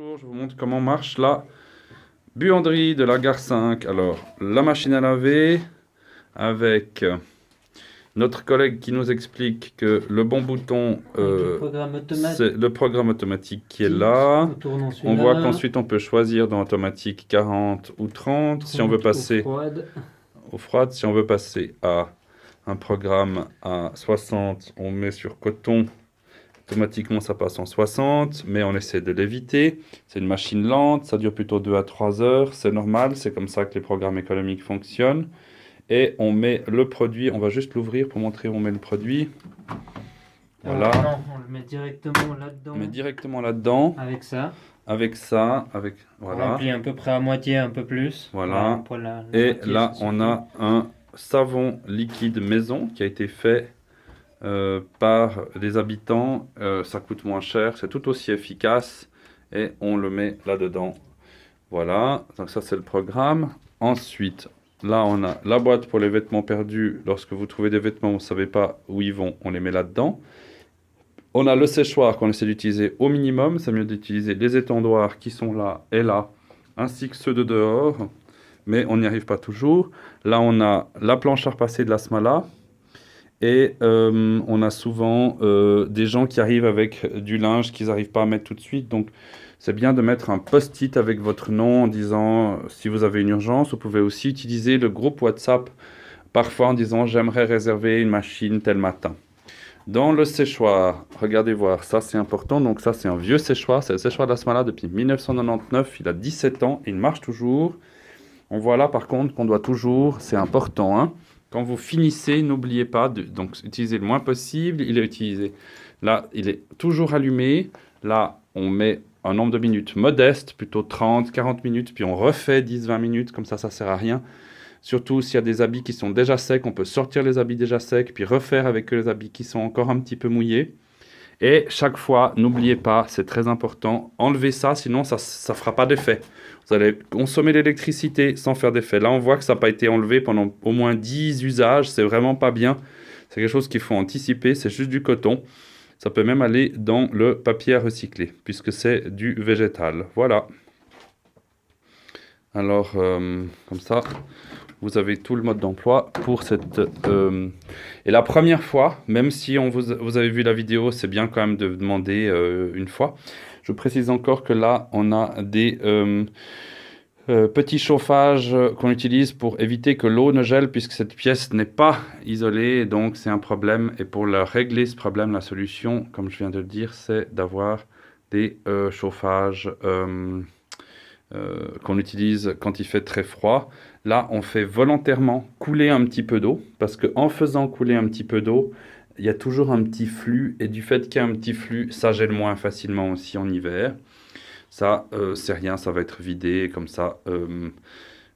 Bonjour, je vous montre comment marche la buanderie de la gare 5. Alors, la machine à laver avec notre collègue qui nous explique que le bon bouton, c'est le programme automatique qui est là. On voit qu'ensuite on peut choisir dans automatique 40 ou 30. Si on veut passer au froid, si on veut passer à un programme à 60, on met sur coton. Automatiquement, ça passe en 60, mais on essaie de l'éviter. C'est une machine lente, ça dure plutôt 2 à 3 heures. C'est normal, c'est comme ça que les programmes économiques fonctionnent. Et on met le produit, on va juste l'ouvrir pour montrer où on met le produit. Voilà. Non, on le met directement là-dedans. On met directement là-dedans. Avec ça. Voilà. On remplit à peu près à moitié, un peu plus. Voilà. La Et moitié, là, on a un savon liquide maison qui a été fait par les habitants. Ça coûte moins cher, c'est tout aussi efficace et on le met là-dedans. Voilà, donc ça c'est le programme. Ensuite, là on a la boîte pour les vêtements perdus. Lorsque vous trouvez des vêtements, vous ne savez pas où ils vont, on les met là-dedans. On a le séchoir qu'on essaie d'utiliser au minimum. C'est mieux d'utiliser les étendoirs qui sont là et là, ainsi que ceux de dehors. Mais on n'y arrive pas toujours. Là, on a la planche à repasser de la Smala. Et on a souvent des gens qui arrivent avec du linge qu'ils n'arrivent pas à mettre tout de suite. Donc, c'est bien de mettre un post-it avec votre nom en disant si vous avez une urgence. Vous pouvez aussi utiliser le groupe WhatsApp parfois en disant j'aimerais réserver une machine tel matin. Dans le séchoir, regardez voir, ça c'est important. Donc, ça c'est un vieux séchoir. C'est le séchoir de la Smala depuis 1999. Il a 17 ans. Il marche toujours. On voit là par contre qu'on doit toujours, c'est important, hein, quand vous finissez, n'oubliez pas de donc, utiliser le moins possible. Il est utilisé. Là, il est toujours allumé. Là, on met un nombre de minutes modeste, plutôt 30, 40 minutes, puis on refait 10, 20 minutes. Comme ça ne sert à rien. Surtout s'il y a des habits qui sont déjà secs, on peut sortir les habits déjà secs, puis refaire avec les habits qui sont encore un petit peu mouillés. Et chaque fois, n'oubliez pas, c'est très important, enlevez ça, sinon ça ne fera pas d'effet. Vous allez consommer l'électricité sans faire d'effet. Là, on voit que ça n'a pas été enlevé pendant au moins 10 usages. C'est vraiment pas bien. C'est quelque chose qu'il faut anticiper. C'est juste du coton. Ça peut même aller dans le papier à recycler, puisque c'est du végétal. Voilà. Alors, comme ça, vous avez tout le mode d'emploi pour cette... Et la première fois, même si vous avez vu la vidéo, c'est bien quand même de demander une fois. Je précise encore que là, on a des petits chauffages qu'on utilise pour éviter que l'eau ne gèle, puisque cette pièce n'est pas isolée, donc c'est un problème. Et pour régler ce problème, la solution, comme je viens de le dire, c'est d'avoir des chauffages qu'on utilise quand il fait très froid. Là, on fait volontairement couler un petit peu d'eau, parce qu'en faisant couler un petit peu d'eau, il y a toujours un petit flux, et du fait qu'il y a un petit flux, ça gèle moins facilement aussi en hiver. Ça, c'est rien, ça va être vidé, et comme ça,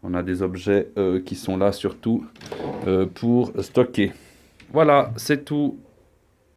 on a des objets qui sont là surtout pour stocker. Voilà, c'est tout.